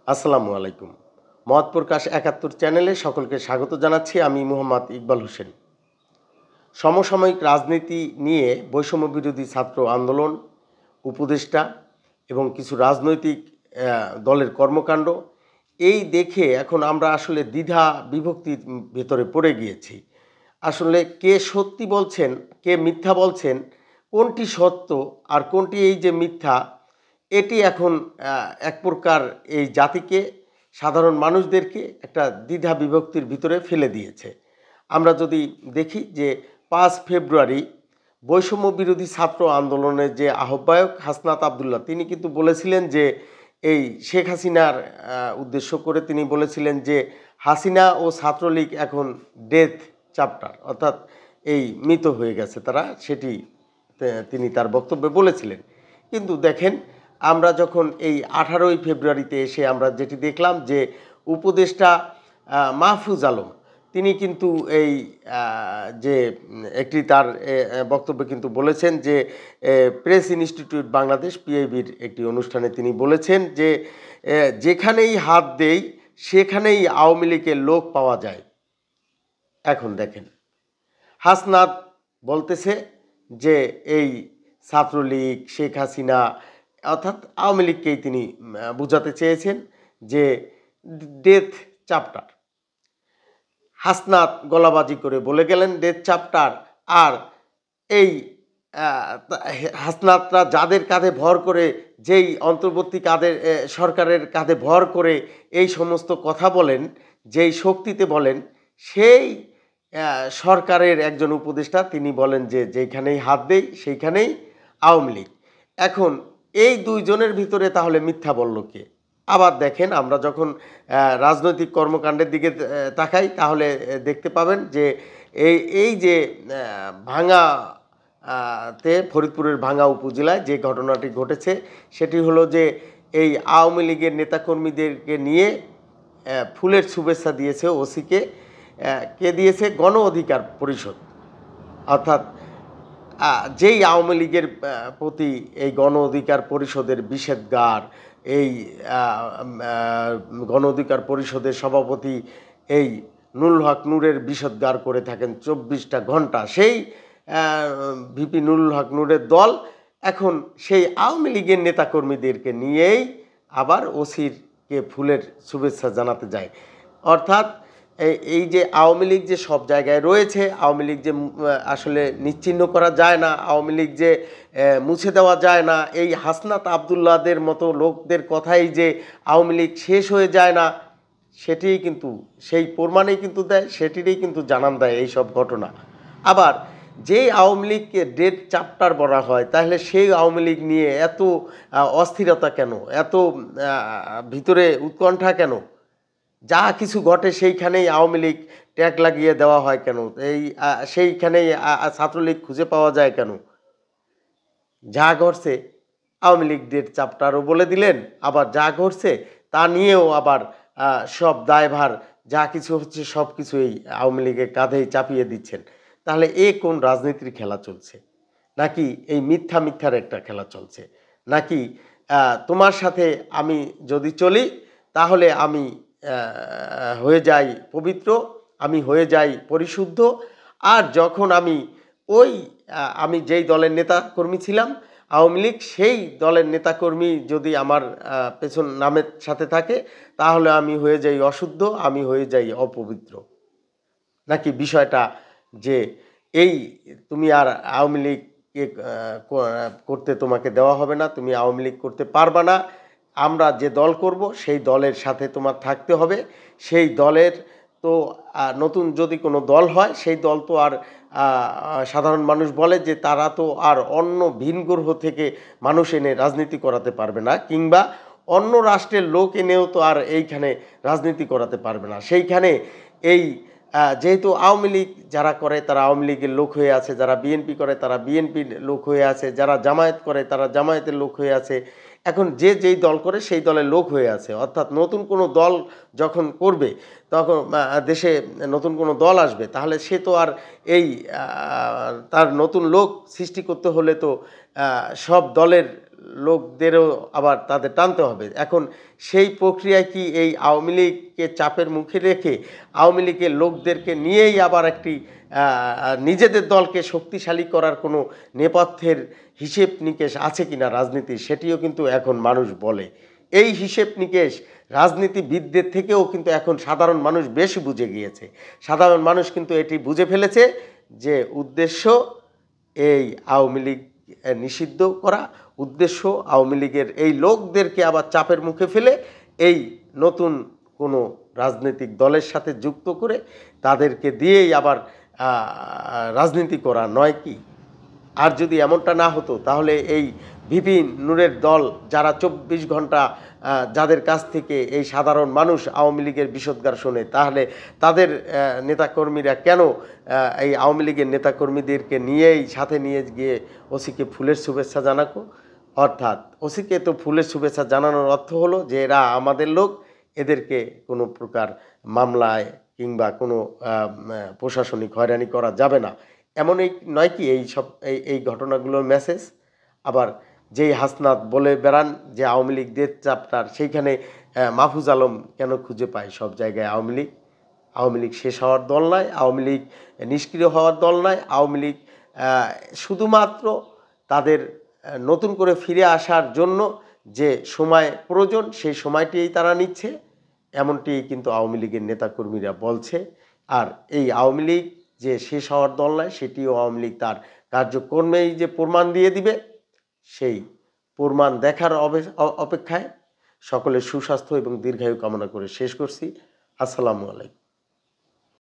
আসসালামু আলাইকুম। মত প্রকাশ ৭১ চ্যানেলে সকলকে স্বাগত জানাচ্ছি। আমি মুহাম্মদ ইকবাল হোসেন। সমসাময়িক রাজনীতি নিয়ে বৈষম্য বিরোধী ছাত্র আন্দোলন, উপদেষ্টা এবং কিছু রাজনৈতিক দলের কর্মকাণ্ড এই দেখে এখন আমরা আসলে দ্বিধা বিভক্তির ভেতরে পড়ে গিয়েছি। আসলে কে সত্যি বলছেন, কে মিথ্যা বলছেন, কোনটি সত্য আর কোনটি এই যে মিথ্যা, এটি এখন এক প্রকার এই জাতিকে, সাধারণ মানুষদেরকে একটা দ্বিধা বিভক্তির ভিতরে ফেলে দিয়েছে। আমরা যদি দেখি যে ৫ ফেব্রুয়ারি বৈষম্য বিরোধী ছাত্র আন্দোলনের যে আহ্বায়ক হাসনাত আবদুল্লাহ, তিনি কিন্তু বলেছিলেন যে এই শেখ হাসিনার উদ্দেশ্য করে তিনি বলেছিলেন যে হাসিনা ও ছাত্রলীগ এখন ডেথ চ্যাপ্টার, অর্থাৎ এই মৃত হয়ে গেছে তারা, সেটি তিনি তার বক্তব্যে বলেছিলেন। কিন্তু দেখেন, আমরা যখন এই ১৮ই ফেব্রুয়ারিতে এসে আমরা যেটি দেখলাম যে উপদেষ্টা মাহফুজ আলম তিনি কিন্তু এই যে একটি তার বক্তব্যে কিন্তু বলেছেন যে প্রেস ইনস্টিটিউট বাংলাদেশ পিআইবির একটি অনুষ্ঠানে তিনি বলেছেন যে যেখানেই হাত দেই সেখানেই আওয়ামী লীগের লোক পাওয়া যায়। এখন দেখেন, হাসনাত বলতেছে যে এই ছাত্রলীগ, শেখ হাসিনা অর্থাৎ আওয়ামী লীগকেই তিনি বুঝাতে চেয়েছেন যে ডেথ চ্যাপ্টার। হাসনাত গলাবাজি করে বলে গেলেন ডেথ চ্যাপ্টার। আর এই হাসনাতরা যাদের কাঁধে ভর করে, যেই অন্তর্বর্তী সরকারের কাঁধে ভর করে এই সমস্ত কথা বলেন, যেই শক্তিতে বলেন, সেই সরকারের একজন উপদেষ্টা তিনি বলেন যে যেখানেই হাত দেই সেইখানেই আওয়ামী লীগ। এখন এই দুইজনের ভিতরে তাহলে মিথ্যা বলল কে? আবার দেখেন, আমরা যখন রাজনৈতিক কর্মকাণ্ডের দিকে তাকাই তাহলে দেখতে পাবেন যে এই যে ভাঙা তে ফরিদপুরের ভাঙা উপজেলায় যে ঘটনাটি ঘটেছে সেটি হলো যে এই আওয়ামী লীগের নেতাকর্মীদেরকে নিয়ে ফুলের শুভেচ্ছা দিয়েছে ওসিকে। কে দিয়েছে? গণ অধিকার পরিষদ। অর্থাৎ যেই আওয়ামী লীগের প্রতি এই গণ অধিকার পরিষদের বিষেধগার, এই গণ অধিকার পরিষদের সভাপতি এই নুরুল হক নূরের বিষেধগার করে থাকেন ২৪টা ঘন্টা, সেই ভিপি নুরুল হক নূরের দল এখন সেই আওয়ামী লীগের নেতাকর্মীদেরকে নিয়েই আবার ওসিরকে ফুলের শুভেচ্ছা জানাতে যায়। অর্থাৎ এই যে আওয়ামী লীগ যে সব জায়গায় রয়েছে, আওয়ামী লীগ যে আসলে নিশ্চিহ্ন করা যায় না, আওয়ামী লীগ যে মুছে দেওয়া যায় না, এই হাসনাত আবদুল্লাহদের মতো লোকদের কথাই যে আওয়ামী লীগ শেষ হয়ে যায় না, সেটিই কিন্তু সেই প্রমাণেই কিন্তু দেয়, সেটিরই কিন্তু জানান দেয় এই সব ঘটনা। আবার যেই আওয়ামী লীগকে ডেড চ্যাপ্টার বলা হয়, তাহলে সেই আওয়ামী লীগ নিয়ে এত অস্থিরতা কেন, এত ভিতরে উৎকণ্ঠা কেন? যা কিছু ঘটে সেইখানেই আওয়ামী লীগ ট্যাগ লাগিয়ে দেওয়া হয় কেন? সেইখানেই ছাত্রলীগ খুঁজে পাওয়া যায় কেন? যা ঘটছে আওয়ামী লীগদের চ্যাপ্টারও বলে দিলেন, আবার যা ঘটছে তা নিয়েও আবার সব দায়ভার যা কিছু হচ্ছে সব কিছুই আওয়ামী লীগের কাঁধেই চাপিয়ে দিচ্ছেন। তাহলে কোন রাজনীতির খেলা চলছে? নাকি এই মিথ্যার একটা খেলা চলছে? নাকি তোমার সাথে আমি যদি চলি তাহলে আমি হয়ে যাই পবিত্র, আমি হয়ে যাই পরিশুদ্ধ, আর যখন আমি যেই দলের নেতাকর্মী ছিলাম আওয়ামী লীগ, সেই দলের নেতাকর্মী যদি আমার পেছন নামের সাথে থাকে তাহলে আমি হয়ে যাই অশুদ্ধ, আমি হয়ে যাই অপবিত্র। নাকি বিষয়টা যে এই তুমি আর আওয়ামী লীগকে করতে তোমাকে দেওয়া হবে না, তুমি আওয়ামী লীগ করতে পারবা না, আমরা যে দল করব সেই দলের সাথে তোমার থাকতে হবে। সেই দলের তো নতুন যদি কোনো দল হয় সেই দল তো আর সাধারণ মানুষ বলে যে তারা তো আর অন্য ভিন গ্রহ থেকে মানুষ এনে রাজনীতি করাতে পারবে না, কিংবা অন্য রাষ্ট্রের লোক এনেও তো আর এইখানে রাজনীতি করাতে পারবে না। সেইখানে এই যেহেতু আওয়ামী লীগ যারা করে তারা আওয়ামী লীগের লোক হয়ে আছে, যারা বিএনপি করে তারা বিএনপির লোক হয়ে আছে, যারা জামায়াত করে তারা জামায়াতের লোক হয়ে আছে। এখন যেই দল করে সেই দলের লোক হয়ে আছে। অর্থাৎ নতুন কোনো দল যখন করবে, তখন দেশে নতুন কোনো দল আসবে, তাহলে সে তো আর এই তার নতুন লোক সৃষ্টি করতে হলে তো সব দলের লোকদেরও আবার তাদের টানতে হবে। এখন সেই প্রক্রিয়ায় কি এই আওয়ামী লীগকে চাপের মুখে রেখে আওয়ামী লীগের লোকদেরকে নিয়েই আবার একটি নিজেদের দলকে শক্তিশালী করার কোনো নেপথ্যের হিসেব নিকেশ আছে কিনা রাজনীতির, সেটিও কিন্তু এখন মানুষ বলে। এই হিসেব নিকেশ রাজনীতিবিদদের থেকেও কিন্তু এখন সাধারণ মানুষ বেশি বুঝে গিয়েছে। সাধারণ মানুষ কিন্তু এটি বুঝে ফেলেছে যে উদ্দেশ্য এই আওয়ামী লীগ নিষিদ্ধ করা, উদ্দেশ্য আওয়ামী লীগের এই লোকদেরকে আবার চাপের মুখে ফেলে এই নতুন কোনো রাজনৈতিক দলের সাথে যুক্ত করে তাদেরকে দিয়েই আবার রাজনীতি করা নয় কি? আর যদি এমনটা না হতো তাহলে এই ভিপি নূরের দল যারা ২৪ ঘন্টা যাদের কাছ থেকে এই সাধারণ মানুষ আওয়ামী লীগের বিষোদ্গার শোনে, তাহলে তাদের নেতাকর্মীরা কেন এই আওয়ামী লীগের নেতাকর্মীদেরকে নিয়েই সাথে নিয়ে গিয়ে ওসিকে ফুলের শুভেচ্ছা জানাকো? অর্থাৎ ওসিকে তো ফুলের শুভেচ্ছা জানানোর অর্থ হলো যে এরা আমাদের লোক, এদেরকে কোনো প্রকার মামলায় কিংবা কোনো প্রশাসনিক হয়রানি করা যাবে না, এমনই নয় কি এই সব এই ঘটনাগুলোর মেসেজ? আবার যেই হাসনাত বলে বেড়ান যে আওয়ামী লীগ ডেথ চ্যাপ্টার, সেইখানে মাহফুজ আলম কেন খুঁজে পায় সব জায়গায় আওয়ামী লীগ? আওয়ামী লীগ শেষ হওয়ার দল নয়, আওয়ামী লীগ নিষ্ক্রিয় হওয়ার দল নয়, আওয়ামী লীগ শুধুমাত্র তাদের নতুন করে ফিরে আসার জন্য যে সময় প্রয়োজন সেই সময়টিই তারা নিচ্ছে, এমনটি কিন্তু আওয়ামী লীগের নেতাকর্মীরা বলছে। আর এই আওয়ামী লীগ যে শেষ হওয়ার দল নয় সেটিও আওয়ামী লীগ তার কার্যক্রমেই যে প্রমাণ দিয়ে দিবে, সেই প্রমাণ দেখার অপেক্ষায় সকলের সুস্বাস্থ্য এবং দীর্ঘায়ু কামনা করে শেষ করছি। আসসালামু আলাইকুম।